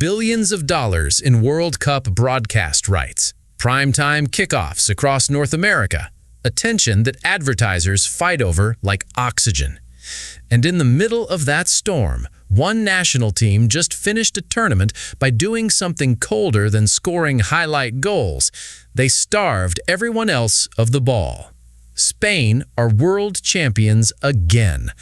Billions of dollars in World Cup broadcast rights, primetime kickoffs across North America, attention that advertisers fight over like oxygen. And in the middle of that storm, one national team just finished a tournament by doing something colder than scoring highlight goals. They starved everyone else of the ball. Spain are world champions again,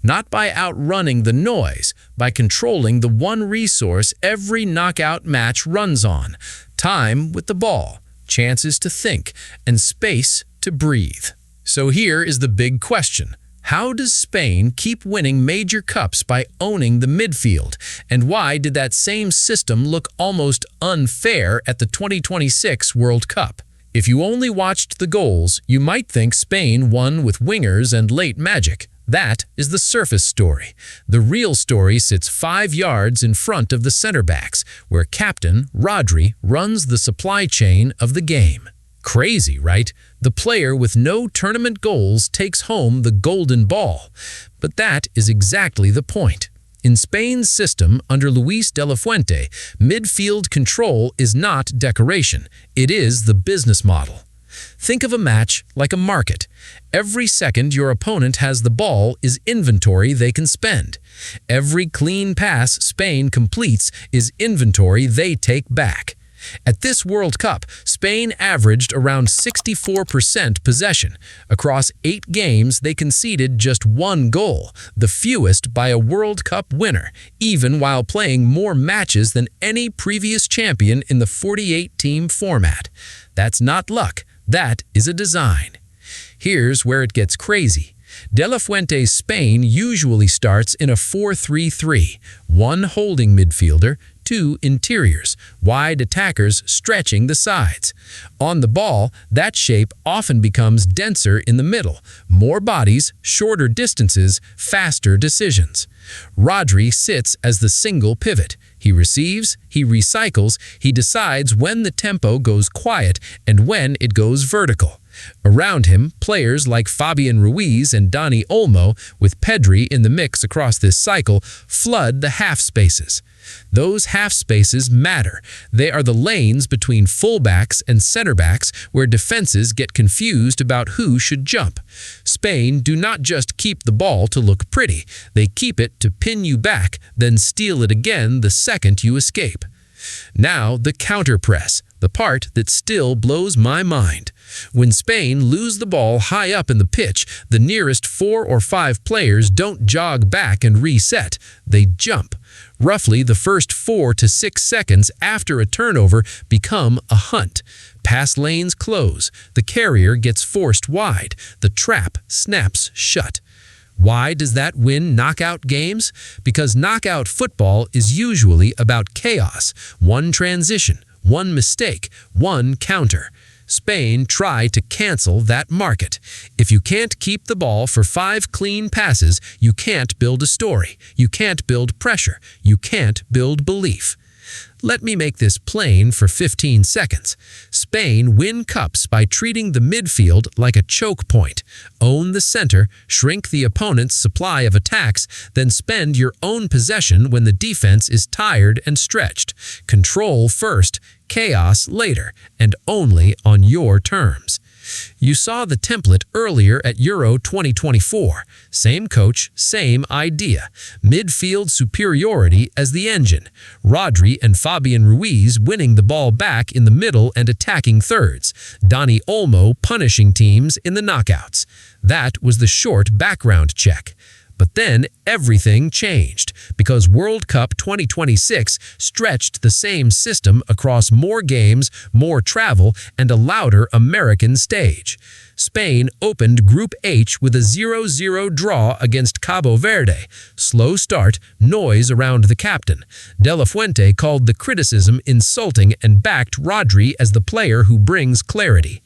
not by outrunning the noise, by controlling the one resource every knockout match runs on: time with the ball, chances to think, and space to breathe. So here is the big question. How does Spain keep winning major cups by owning the midfield? And why did that same system look almost unfair at the 2026 World Cup? If you only watched the goals, you might think Spain won with wingers and late magic. That is the surface story. The real story sits 5 yards in front of the center backs, where captain Rodri runs the supply chain of the game. Crazy, right? The player with no tournament goals takes home the golden ball. But that is exactly the point. In Spain's system under Luis de la Fuente, midfield control is not decoration. It is the business model. Think of a match like a market. Every second your opponent has the ball is inventory they can spend. Every clean pass Spain completes is inventory they take back. At this World Cup, Spain averaged around 64% possession. Across 8 games, they conceded just 1 goal, the fewest by a World Cup winner, even while playing more matches than any previous champion in the 48-team format. That's not luck, that is a design. Here's where it gets crazy. De la Fuente's Spain usually starts in a 4-3-3, 1 holding midfielder, 2 interiors, wide attackers stretching the sides. On the ball, that shape often becomes denser in the middle, more bodies, shorter distances, faster decisions. Rodri sits as the single pivot. He receives, he recycles, he decides when the tempo goes quiet and when it goes vertical. Around him, players like Fabian Ruiz and Dani Olmo, with Pedri in the mix across this cycle, flood the half spaces. Those half spaces matter. They are the lanes between fullbacks and center backs where defenses get confused about who should jump. Spain do not just keep the ball to look pretty. They keep it to pin you back, then steal it again the second you escape. Now the counterpress, the part that still blows my mind. When Spain lose the ball high up in the pitch, the nearest 4 or 5 players don't jog back and reset. They jump. Roughly the first 4 to 6 seconds after a turnover become a hunt. Pass lanes close. The carrier gets forced wide. The trap snaps shut. Why does that win knockout games? Because knockout football is usually about chaos. 1 transition, 1 mistake, 1 counter. Spain try to cancel that market. If you can't keep the ball for 5 clean passes, you can't build a story. You can't build pressure. You can't build belief. Let me make this plain for 15 seconds. Spain win cups by treating the midfield like a choke point. Own the center, shrink the opponent's supply of attacks, then spend your own possession when the defense is tired and stretched. Control first, chaos later, and only on your terms. You saw the template earlier at Euro 2024. Same coach, same idea. Midfield superiority as the engine. Rodri and Fabian Ruiz winning the ball back in the middle and attacking thirds. Dani Olmo punishing teams in the knockouts. That was the short background check. But then everything changed because World Cup 2026 stretched the same system across more games, more travel, and a louder American stage. Spain opened Group H with a 0-0 draw against Cabo Verde. Slow start, noise around the captain. De la Fuente called the criticism insulting and backed Rodri as the player who brings clarity.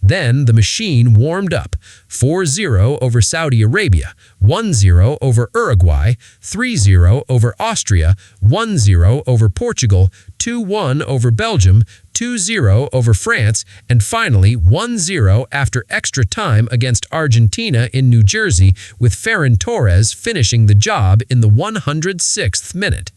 Then the machine warmed up. 4-0 over Saudi Arabia, 1-0 over Uruguay, 3-0 over Austria, 1-0 over Portugal, 2-1 over Belgium, 2-0 over France, and finally 1-0 after extra time against Argentina in New Jersey, with Ferran Torres finishing the job in the 106th minute.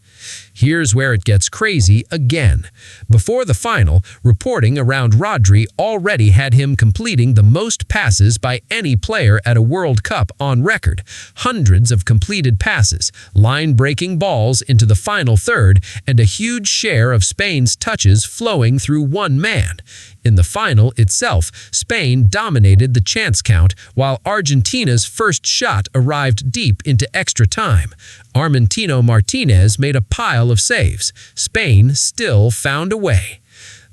Here's where it gets crazy again. Before the final, reporting around Rodri already had him completing the most passes by any player at a World Cup on record. Hundreds of completed passes, line-breaking balls into the final third, and a huge share of Spain's touches flowing through one man. In the final itself, Spain dominated the chance count, while Argentina's first shot arrived deep into extra time. Argentino Martinez made a pile of saves. Spain still found a way.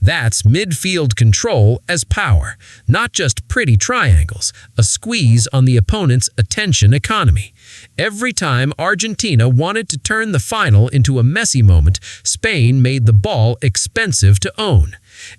That's midfield control as power, not just pretty triangles, a squeeze on the opponent's attention economy. Every time Argentina wanted to turn the final into a messy moment, Spain made the ball expensive to own.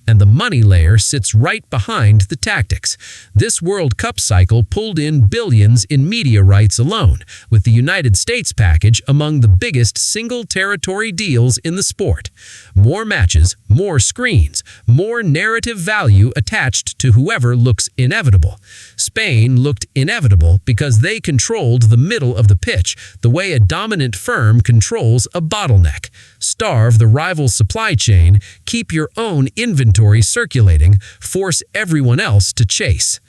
And the money layer sits right behind the tactics. This World Cup cycle pulled in billions in media rights alone, with the United States package among the biggest single-territory deals in the sport. More matches, more screens, more narrative value attached to whoever looks inevitable. Spain looked inevitable because they controlled the middle of the pitch, the way a dominant firm controls a bottleneck. Starve the rival supply chain, keep your own inventory circulating, force everyone else to chase.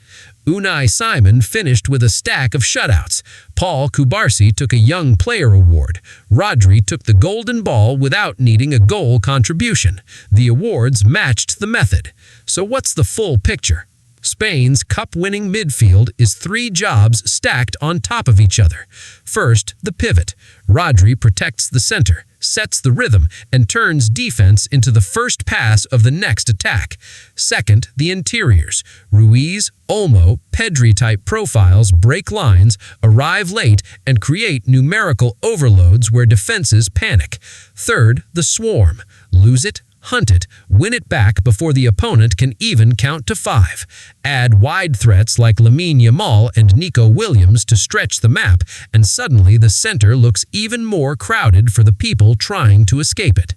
Unai Simon finished with a stack of shutouts. Paul Cubarsí took a Young Player Award. Rodri took the Golden Ball without needing a goal contribution. The awards matched the method. So what's the full picture? Spain's cup-winning midfield is three jobs stacked on top of each other. First, the pivot. Rodri protects the center, sets the rhythm, and turns defense into the first pass of the next attack. Second, the interiors. Ruiz, Olmo, Pedri-type profiles break lines, arrive late, and create numerical overloads where defenses panic. Third, the swarm. Lose it, hunt it, win it back before the opponent can even count to 5. Add wide threats like Lamine Yamal and Nico Williams to stretch the map, and suddenly the center looks even more crowded for the people trying to escape it.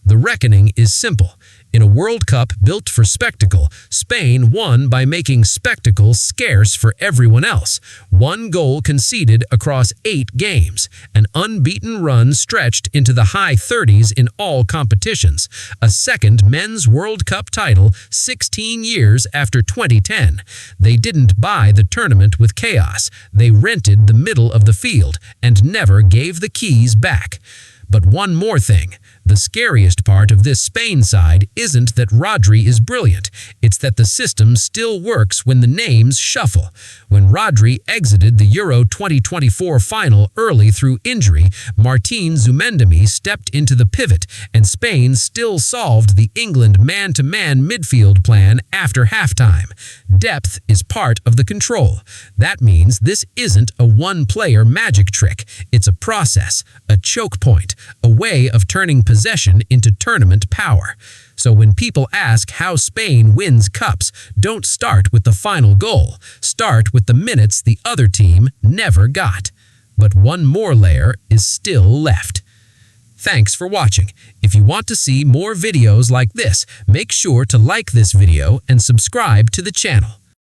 The reckoning is simple. In a World Cup built for spectacle, Spain won by making spectacle scarce for everyone else. 1 goal conceded across 8 games. An unbeaten run stretched into the high 30s in all competitions. A second Men's World Cup title 16 years after 2010. They didn't buy the tournament with chaos. They rented the middle of the field and never gave the keys back. But one more thing. The scariest part of this Spain side isn't that Rodri is brilliant. It's that the system still works when the names shuffle. When Rodri exited the Euro 2024 final early through injury, Martin Zubimendi stepped into the pivot, and Spain still solved the England man-to-man midfield plan after halftime. Depth is part of the control. That means this isn't a one-player magic trick. It's a process, a choke point, a way of turning possession into tournament power. So when people ask how Spain wins cups, don't start with the final goal. Start with the minutes the other team never got. But one more layer is still left. Thanks for watching. If you want to see more videos like this, make sure to like this video and subscribe to the channel.